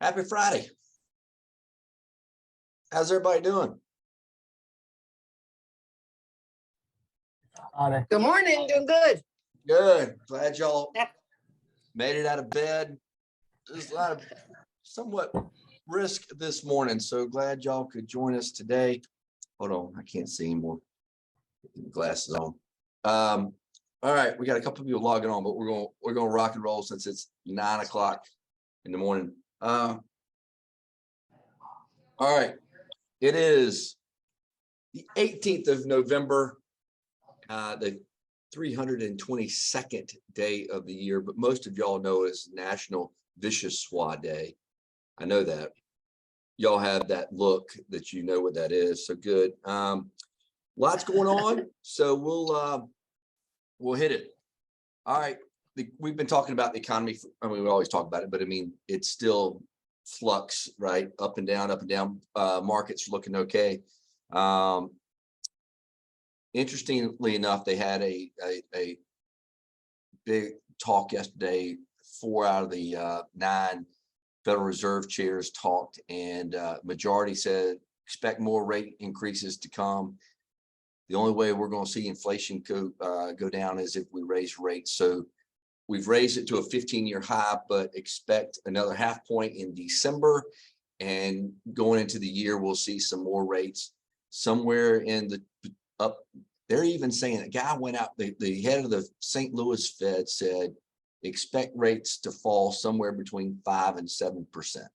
Happy Friday. How's everybody doing? Good morning. Doing good. Good. Glad y'all made it out of bed. There's a lot of somewhat risk this morning, so glad y'all could join us today. Hold on, I can't see anymore. Glasses on. All right, we got a couple of people logging on, but we're gonna rock and roll since it's 9 o'clock in the morning. All right, it is the 18th of November, the 322nd day of the year, but most of y'all know it's National Vichyssoise Day. I know that. Y'all have that look that you know what that is, so good. Lots going on, so we'll hit it. All right, we've been talking about the economy. I mean, we always talk about it, but I mean, it's still flux, right? Up and down, up and down. Markets are looking okay. Interestingly enough, they had a big talk yesterday. 4 out of the 9 Federal Reserve chairs talked, and majority said expect more rate increases to come. The only way we're going to see inflation go down is if we raise rates. So we've raised it to a 15-year high, but expect another half point in December. And going into the year, we'll see some more rates somewhere in the up. They're even saying a guy went out, the head of the St. Louis Fed said, expect rates to fall somewhere between 5 and 7%.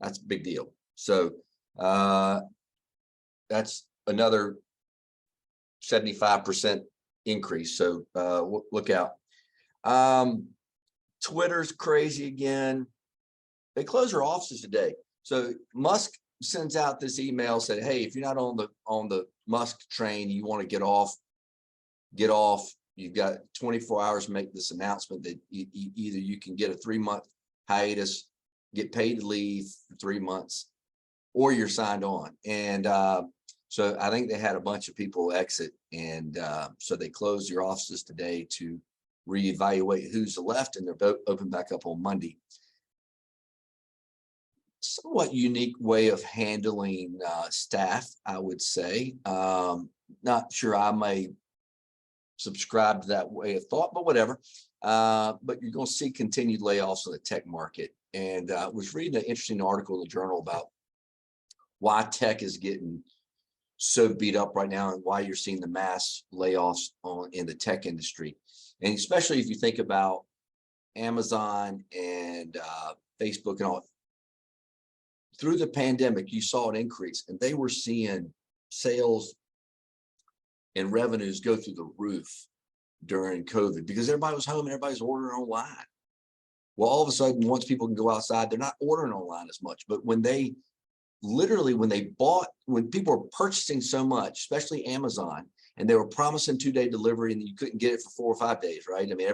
That's a big deal. So that's another 75% increase. So look out. Twitter's crazy again. They close their offices today. So Musk sends out this email, said, hey, if you're not on the Musk train, you want to get off. You've got 24 hours to make this announcement that either you can get a 3-month hiatus, get paid to leave for 3 months, or you're signed on. And so I think they had a bunch of people exit, and so they closed their offices today to reevaluate who's left, and they're open back up on Monday. Somewhat unique way of handling staff, I would say. Not sure I may subscribe to that way of thought, but whatever. But you're going to see continued layoffs in the tech market. And I was reading an interesting article in the journal about why tech is getting so beat up right now and why you're seeing the mass layoffs in the tech industry. And especially if you think about Amazon and Facebook and all. Through the pandemic, you saw an increase, and they were seeing sales and revenues go through the roof during COVID because everybody was home and everybody's ordering online. Well, all of a sudden, once people can go outside, they're not ordering online as much. But when people were purchasing so much, especially Amazon, and they were promising 2-day delivery and you couldn't get it for 4 or 5 days, right? I mean,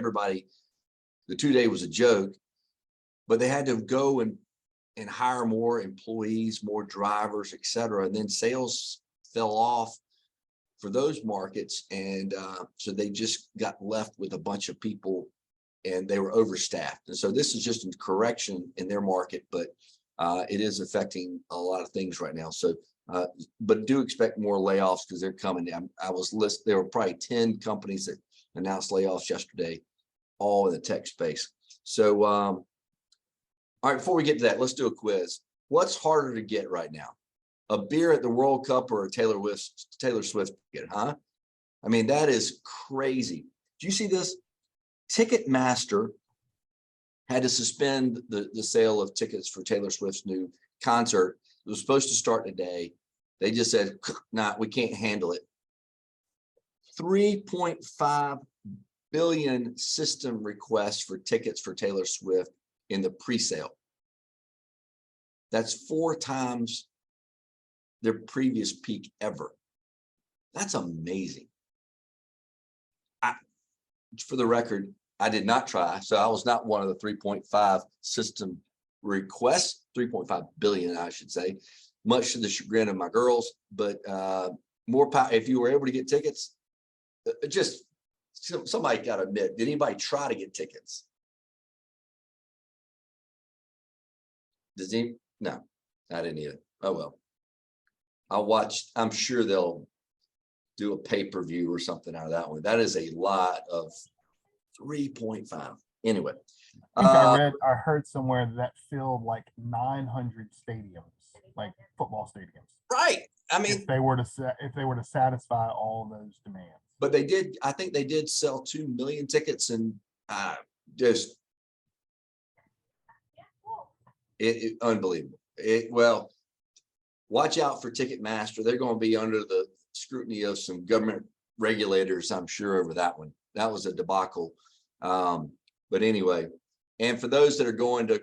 the 2-day was a joke, but they had to go and hire more employees, more drivers, et cetera. And then sales fell off for those markets. And so they just got left with a bunch of people and they were overstaffed. And so this is just a correction in their market, but it is affecting a lot of things right now. So, but do expect more layoffs because they're coming. There were probably 10 companies that announced layoffs yesterday, all in the tech space. So, all right, before we get to that, let's do a quiz. What's harder to get right now? A beer at the World Cup or a Taylor Swift ticket, huh? I mean, that is crazy. Do you see this? Ticketmaster had to suspend the sale of tickets for Taylor Swift's new concert. It was supposed to start today. They just said, nah, we can't handle it. 3.5 billion system requests for tickets for Taylor Swift in the pre-sale. That's 4 times their previous peak ever. That's amazing. For the record, I did not try, so I was not one of the 3.5 system requests, 3.5 billion, I should say, much to the chagrin of my girls, but more power. If you were able to get tickets, just somebody got to admit, did anybody try to get tickets? Does he? No, I didn't either. Oh, well. I'll watch. I'm sure they'll do a pay-per-view or something out of that one. That is a lot of 3.5. Anyway. I think I heard somewhere that filled like 900 stadiums, like football stadiums. Right. I mean, if they were to satisfy all those demands. But they did. I think they did sell 2 million tickets, and just it unbelievable. Well, watch out for Ticketmaster. They're going to be under the scrutiny of some government regulators, I'm sure, over that one. That was a debacle. But anyway, and for those that are going to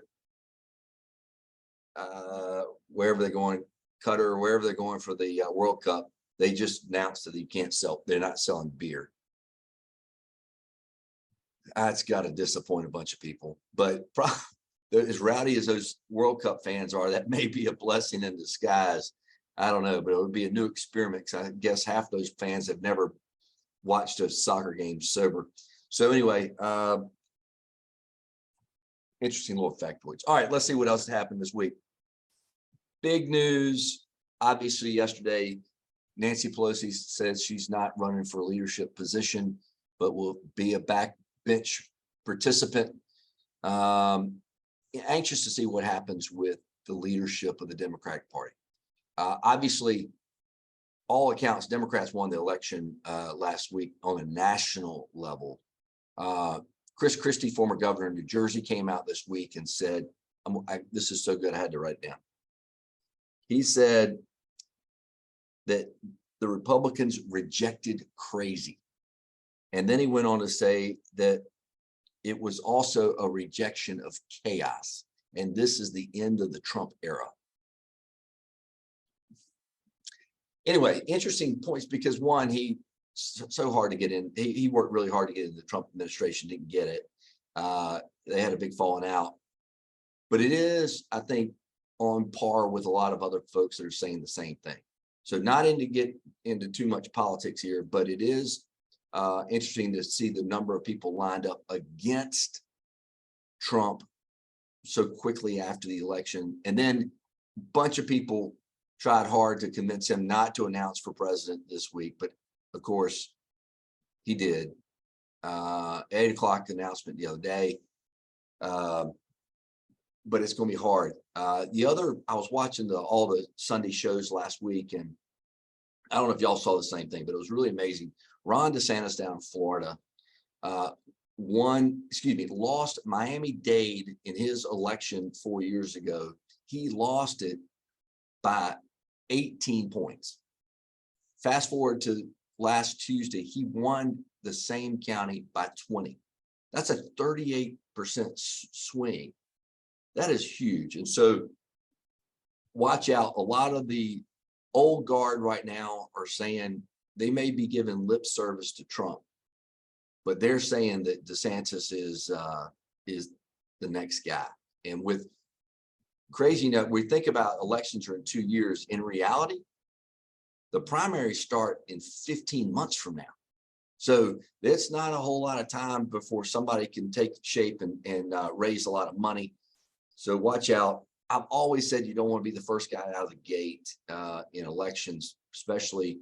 wherever they're going, Qatar or wherever they're going for the World Cup, they just announced that you can't sell. They're not selling beer. That's got to disappoint a bunch of people. But as rowdy as those World Cup fans are, that may be a blessing in disguise. I don't know, but it would be a new experiment, because I guess half those fans have never watched a soccer game sober. So anyway, interesting little factoids. All right, let's see what else happened this week. Big news, obviously, yesterday, Nancy Pelosi says she's not running for a leadership position, but will be a backbench participant. Anxious to see what happens with the leadership of the Democratic Party. Obviously, all accounts, Democrats won the election last week on a national level. Chris Christie, former governor of New Jersey, came out this week and said, this is so good, I had to write it down. He said that the Republicans rejected crazy. And then he went on to say that it was also a rejection of chaos. And this is the end of the Trump era. Anyway, interesting points, because one, he so hard to get in. He worked really hard to get in the Trump administration, didn't get it. They had a big falling out. But it is, I think, on par with a lot of other folks that are saying the same thing. So not to get into too much politics here, but it is interesting to see the number of people lined up against Trump so quickly after the election. And then a bunch of people tried hard to convince him not to announce for president this week. But of course, he did. 8 o'clock announcement the other day. But it's going to be hard. I was watching all the Sunday shows last week, and I don't know if y'all saw the same thing, but it was really amazing. Ron DeSantis down in Florida lost Miami-Dade in his election 4 years ago. He lost it by 18 points. Fast forward to last Tuesday, he won the same county by 20. That's a 38% swing. That is huge. And so watch out. A lot of the old guard right now are saying they may be giving lip service to Trump, but they're saying that DeSantis is the next guy. And with crazy enough, we think about elections are in 2 years. In reality, the primaries start in 15 months from now. So it's not a whole lot of time before somebody can take shape and raise a lot of money. So watch out. I've always said you don't want to be the first guy out of the gate in elections, especially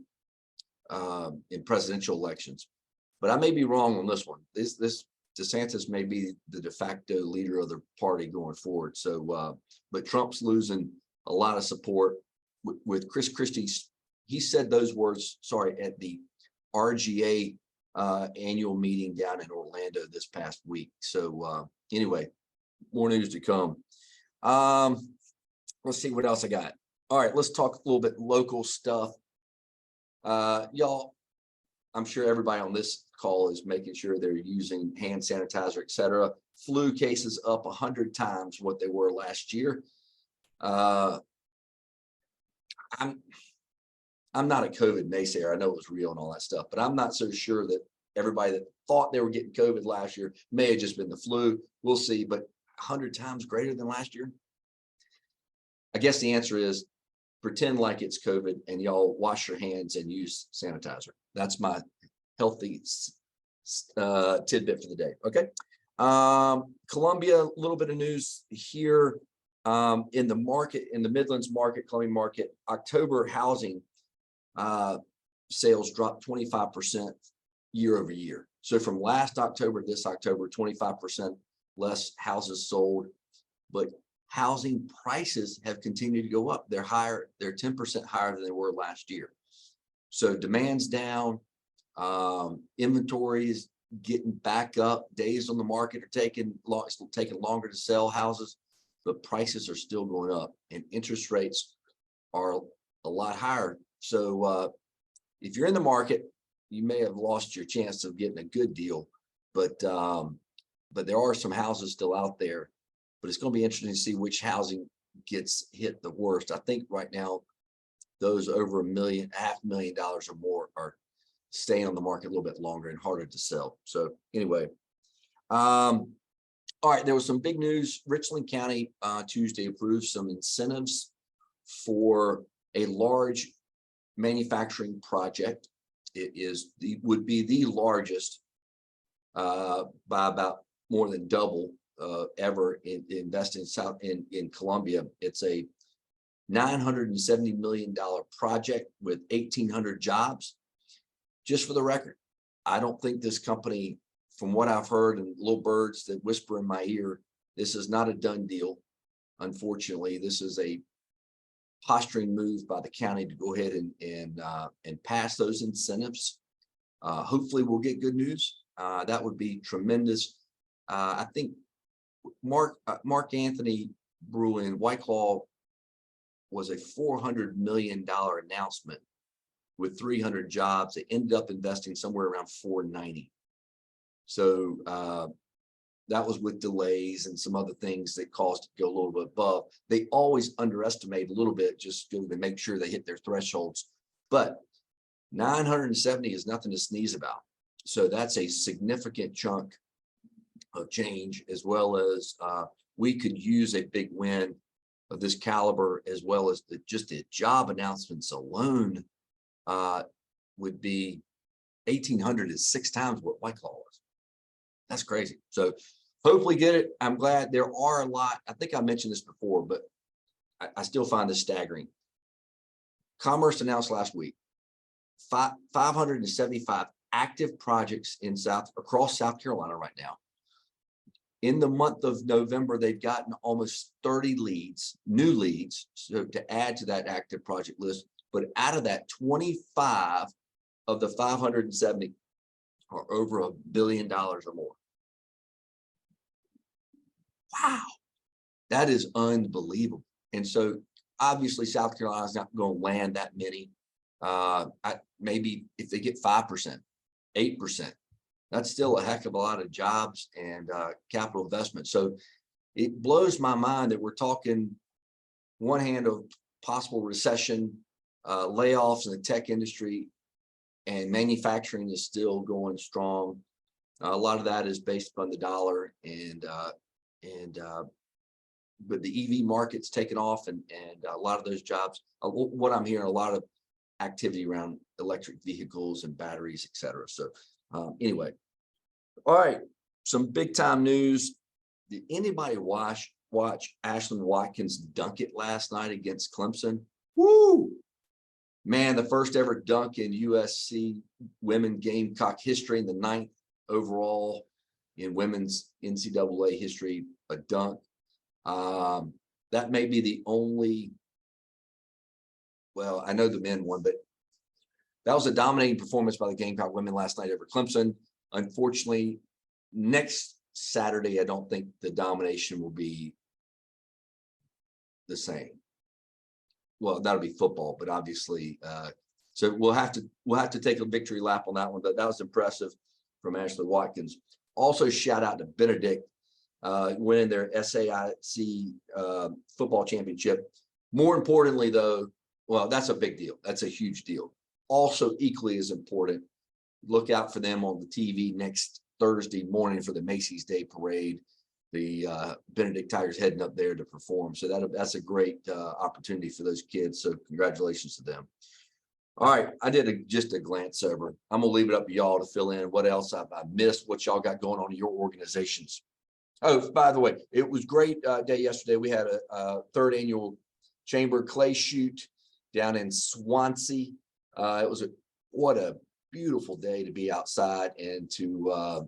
in presidential elections. But I may be wrong on this one. This DeSantis may be the de facto leader of the party going forward. So, but Trump's losing a lot of support with Chris Christie. He said those words, at the RGA annual meeting down in Orlando this past week. So anyway, more news to come. Let's see what else I got. All right, let's talk a little bit local stuff. Y'all, I'm sure everybody on this call is making sure they're using hand sanitizer, etc. Flu cases up 100 times what they were last year. I'm not a COVID naysayer. I know it was real and all that stuff, but I'm not so sure that everybody that thought they were getting COVID last year may have just been the flu. We'll see, but 100 times greater than last year? I guess the answer is pretend like it's COVID and y'all wash your hands and use sanitizer. That's my healthy tidbit for the day. Okay. Colombia, a little bit of news here. In the market, in the Midlands market, Columbia market, October housing sales dropped 25% year over year. So from last October to this October, 25% less houses sold, but housing prices have continued to go up. They're higher, they're 10% higher than they were last year. So demand's down, inventory is getting back up, days on the market are taking longer to sell houses, but prices are still going up and interest rates are a lot higher. So if you're in the market, you may have lost your chance of getting a good deal, but there are some houses still out there. But it's going to be interesting to see which housing gets hit the worst. I think right now, those over $500,000 or more are staying on the market a little bit longer and harder to sell. So anyway, all right, there was some big news. Richland County Tuesday approved some incentives for a large manufacturing project. It would be the largest by about more than double ever invested in Columbia. It's a $970 million project with 1,800 jobs. Just for the record, I don't think this company, from what I've heard and little birds that whisper in my ear, this is not a done deal. Unfortunately, this is a posturing move by the county to go ahead and pass those incentives. Hopefully we'll get good news. That would be tremendous. I think Mark Anthony Brewing, White Claw, was a $400 million announcement with 300 jobs. They ended up investing somewhere around 490. So that was with delays and some other things that caused it to go a little bit above. They always underestimate a little bit just to make sure they hit their thresholds. But 970 is nothing to sneeze about. So that's a significant chunk of change, as well as we could use a big win of this caliber, as well as just the job announcements alone would be 1,800 is 6 times what White Claw was. That's crazy. So hopefully get it. I'm glad. There are a lot. I think I mentioned this before, but I still find this staggering. Commerce announced last week 575 active projects across South Carolina right now. In the month of November, they've gotten almost 30 new leads, so to add to that active project list. But out of that, 25 of the 570 are over $1 billion or more. Wow, that is unbelievable. And so obviously South Carolina is not going to land that many. Maybe if they get 5%, 8%, that's still a heck of a lot of jobs and capital investment. So it blows my mind that we're talking one hand of possible recession, layoffs in the tech industry, and manufacturing is still going strong. A lot of that is based on the dollar, but the EV market's taken off, and a lot of those jobs. What I'm hearing, a lot of activity around electric vehicles and batteries, et cetera. So anyway, all right, some big time news. Did anybody watch Ashlyn Watkins dunk it last night against Clemson? Woo! Man, the first ever dunk in USC women Gamecock history, in the 9th overall in women's NCAA history, a dunk. That may be the only, well, I know the men won, but that was a dominating performance by the Gamecock women last night over Clemson. Unfortunately, next Saturday, I don't think the domination will be the same. Well, that'll be football, but obviously, so we'll have to take a victory lap on that one. But that was impressive from Ashley Watkins. Also, shout out to Benedict winning their SAIC football championship. More importantly, though, well, that's a big deal. That's a huge deal. Also, equally as important, look out for them on the TV next Thursday morning for the Macy's Day Parade. The Benedict Tigers heading up there to perform. So that's a great opportunity for those kids. So congratulations to them. All right, I did just a glance over. I'm gonna leave it up to y'all to fill in what else I missed, what y'all got going on in your organizations. Oh, by the way, it was great day yesterday. We had a third annual chamber clay shoot down in Swansea. It was what a beautiful day to be outside and to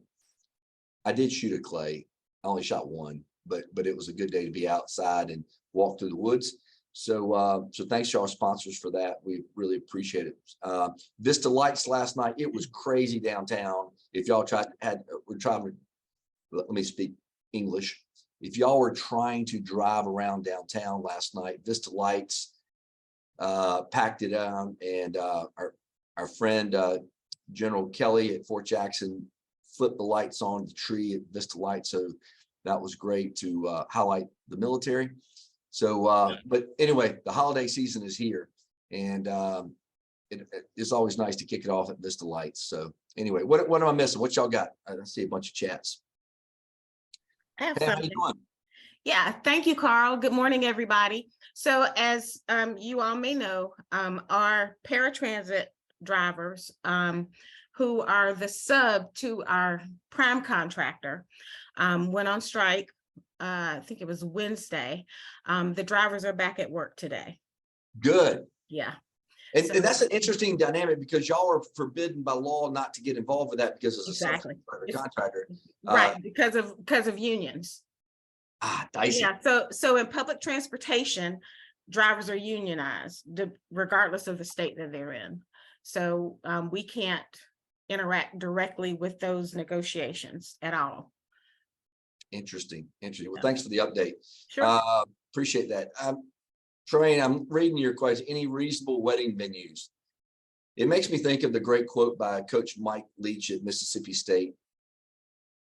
I did shoot a clay. I only shot one, but it was a good day to be outside and walk through the woods. So thanks to our sponsors for that. We really appreciate it. Vista Lights last night, it was crazy downtown. If y'all we're trying to, let me speak English. If y'all were trying to drive around downtown last night, Vista Lights packed it out, and our friend General Kelly at Fort Jackson flipped the lights on the tree at Vista Lights. So that was great to highlight the military. So, but anyway, the holiday season is here, and it's always nice to kick it off at Vista Lights. So anyway, what am I missing? What y'all got? I see a bunch of chats. I have Hey, how you something. doing? Yeah, thank you, Carl. Good morning, everybody. So as you all may know, our paratransit drivers who are the sub to our prime contractor went on strike. I think it was Wednesday. The drivers are back at work today. Good. Yeah. And So- that's an interesting dynamic because y'all are forbidden by law not to get involved with that because it's a Exactly. contractor. Right, because of unions. Dicey. Yeah, so in public transportation, drivers are unionized, regardless of the state that they're in. So we can't interact directly with those negotiations at all. Interesting. Well, Yeah. thanks for the update. Sure. Appreciate that. Train, I'm reading your question. Any reasonable wedding venues? It makes me think of the great quote by Coach Mike Leach at Mississippi State.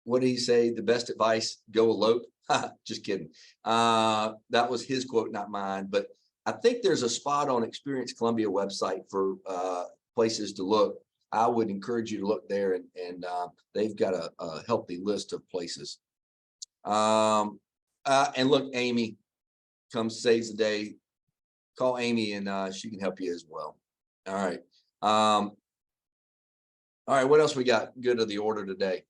What did he say? The best advice, go elope. Just kidding. That was his quote, not mine. But I think there's a spot on Experience Columbia website for places to look. I would encourage you to look there, and they've got a healthy list of places. And look, Amy comes, saves the day. Call Amy and she can help you as well. All right. All right. What else we got good of the order today?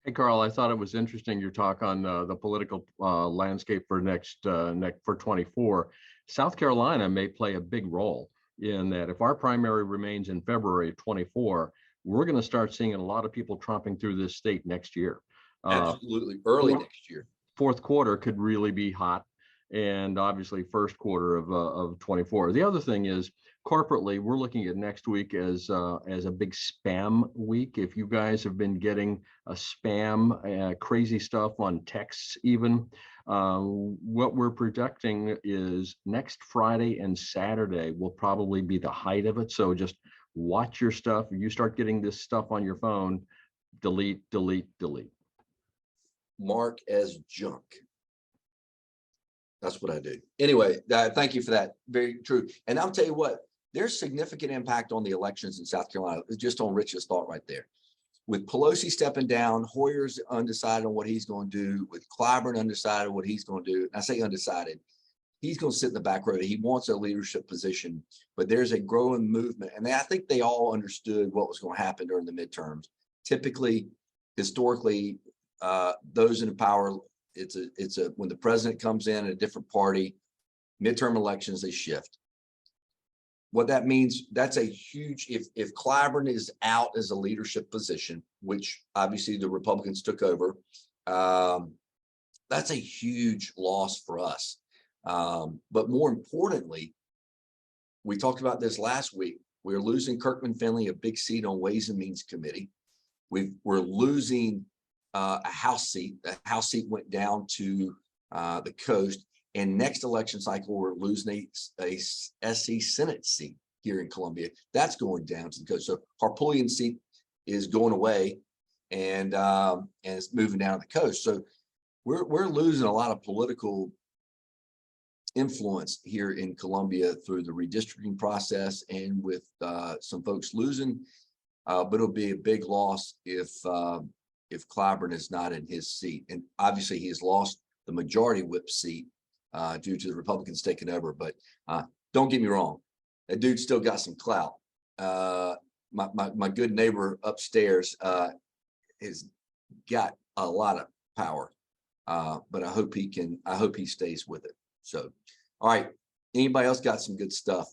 Hey, Carl, I thought it was interesting your talk on the political landscape for for 24. South Carolina may play a big role in that. If our primary remains in February of 24, we're going to start seeing a lot of people tromping through this state next year. Absolutely. Early next year. Fourth quarter could really be hot, and obviously first quarter of 24. The other thing is, corporately, we're looking at next week as a big spam week. If you guys have been getting a spam, crazy stuff on texts even, what we're projecting is next Friday and Saturday will probably be the height of it. So just watch your stuff. If you start getting this stuff on your phone, delete, delete, delete. Mark as junk. That's what I do. Anyway, thank you for that. Very true. And I'll tell you what, there's significant impact on the elections in South Carolina, just on Rich's thought right there. With Pelosi stepping down, Hoyer's undecided on what he's going to do, with Clyburn undecided what he's going to do. I say undecided, he's going to sit in the back row. He wants a leadership position, but there's a growing movement. And I think they all understood what was going to happen during the midterms. Typically, historically, those in power, it's a when the president comes in a different party, midterm elections, they shift. What that means, that's a huge, if Clyburn is out as a leadership position, which obviously the Republicans took over, that's a huge loss for us. But more importantly, we talked about this last week. We're losing Kirkman Finley, a big seat on Ways and Means Committee. We're losing a House seat. The House seat went down to the coast. And next election cycle, we're losing a SC Senate seat here in Columbia. That's going down to the coast. So Harpullion seat is going away, and it's moving down to the coast. So we're losing a lot of political influence here in Columbia through the redistricting process, and with some folks losing. But it'll be a big loss if Clyburn is not in his seat. And obviously, he has lost the majority whip seat due to the Republicans taking over. But don't get me wrong, that dude still got some clout. My good neighbor upstairs has got a lot of power. But I hope he stays with it. So, all right. Anybody else got some good stuff?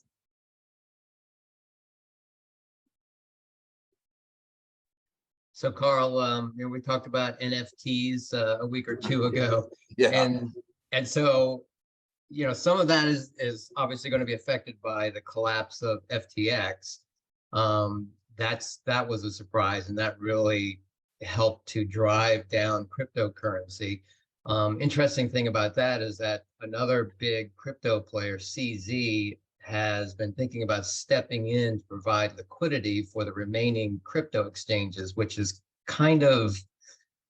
So Carl, we talked about NFTs a week or two ago, Yeah. and so some of that is obviously going to be affected by the collapse of FTX. That was a surprise, and that really helped to drive down cryptocurrency. Interesting thing about that is that another big crypto player, CZ, has been thinking about stepping in to provide liquidity for the remaining crypto exchanges, which is kind of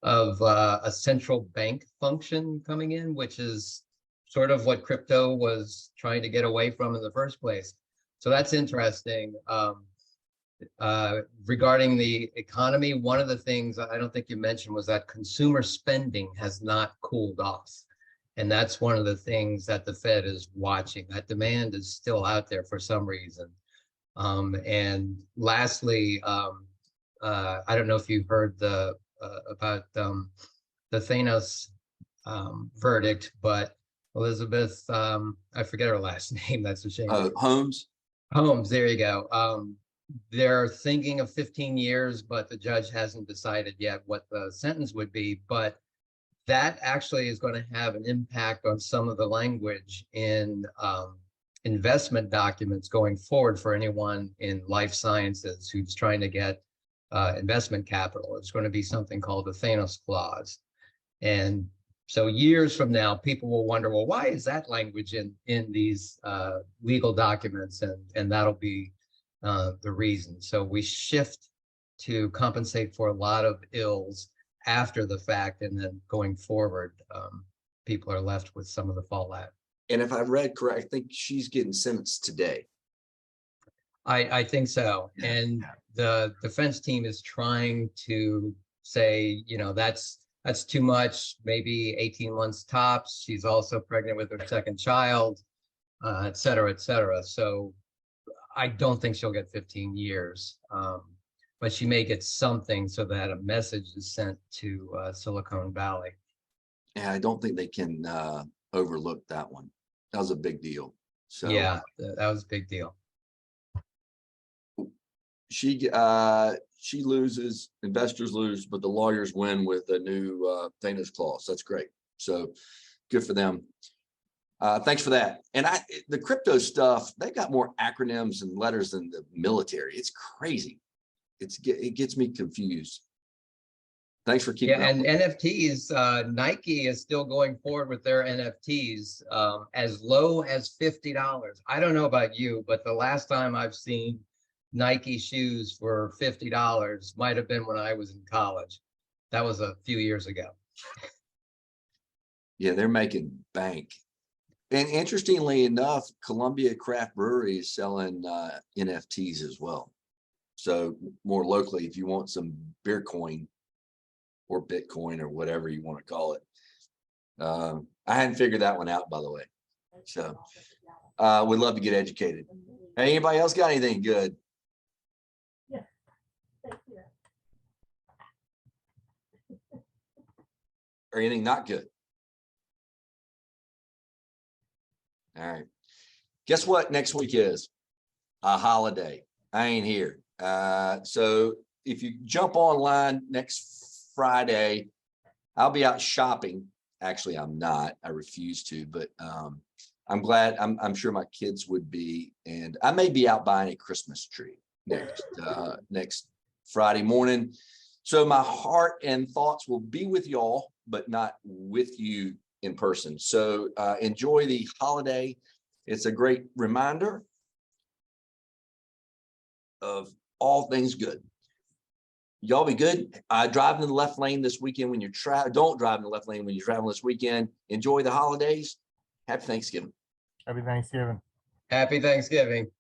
a central bank function coming in, which is sort of what crypto was trying to get away from in the first place. So that's interesting. Regarding the economy, one of the things I don't think you mentioned was that consumer spending has not cooled off. And that's one of the things that the Fed is watching. That demand is still out there for some reason. And lastly, I don't know if you heard about the Thanos verdict, but Elizabeth, I forget her last name. That's a shame. Holmes. Holmes, there you go. They're thinking of 15 years, but the judge hasn't decided yet what the sentence would be. But that actually is going to have an impact on some of the language in investment documents going forward for anyone in life sciences who's trying to get investment capital. It's going to be something called the Thanos clause. And so years from now, people will wonder, well, why is that language in these legal documents? And that'll be the reason. So we shift to compensate for a lot of ills after the fact, and then going forward, people are left with some of the fallout. And if I've read correct, I think she's getting sentenced today. I think so. Yeah. And the defense team is trying to say, that's too much, maybe 18 months tops. She's also pregnant with her second child, et cetera, et cetera. So I don't think she'll get 15 years. But she may get something so that a message is sent to Silicon Valley. And I don't think they can overlook that one. That was a big deal. So yeah, that was a big deal. She loses, investors lose, but the lawyers win with a new Thanos clause. That's great. So good for them. Thanks for that. And the crypto stuff, they got more acronyms and letters than the military. It's crazy. It gets me confused. Thanks for keeping. Yeah, and NFTs, Nike is still going forward with their NFTs as low as $50. I don't know about you, but the last time I've seen Nike shoes for $50 might have been when I was in college. That was a few years ago. Yeah, they're making bank. And interestingly enough, Columbia Craft Brewery is selling NFTs as well. So more locally, if you want some beer coin or Bitcoin or whatever you want to call it. I hadn't figured that one out, by the way. So we'd love to get educated. Hey, anybody else got anything good? Or anything not good? All right. Guess what next week is? A holiday. I ain't here. So if you jump online next Friday, I'll be out shopping. Actually, I'm not. I refuse to, but I'm glad. I'm sure my kids would be, and I may be out buying a Christmas tree next Friday morning. So my heart and thoughts will be with y'all, but not with you in person. So enjoy the holiday. It's a great reminder of all things good. Y'all be good. Drive in the left lane this weekend when you're don't drive in the left lane when you're traveling this weekend. Enjoy the holidays. Happy Thanksgiving. Happy Thanksgiving. Happy Thanksgiving.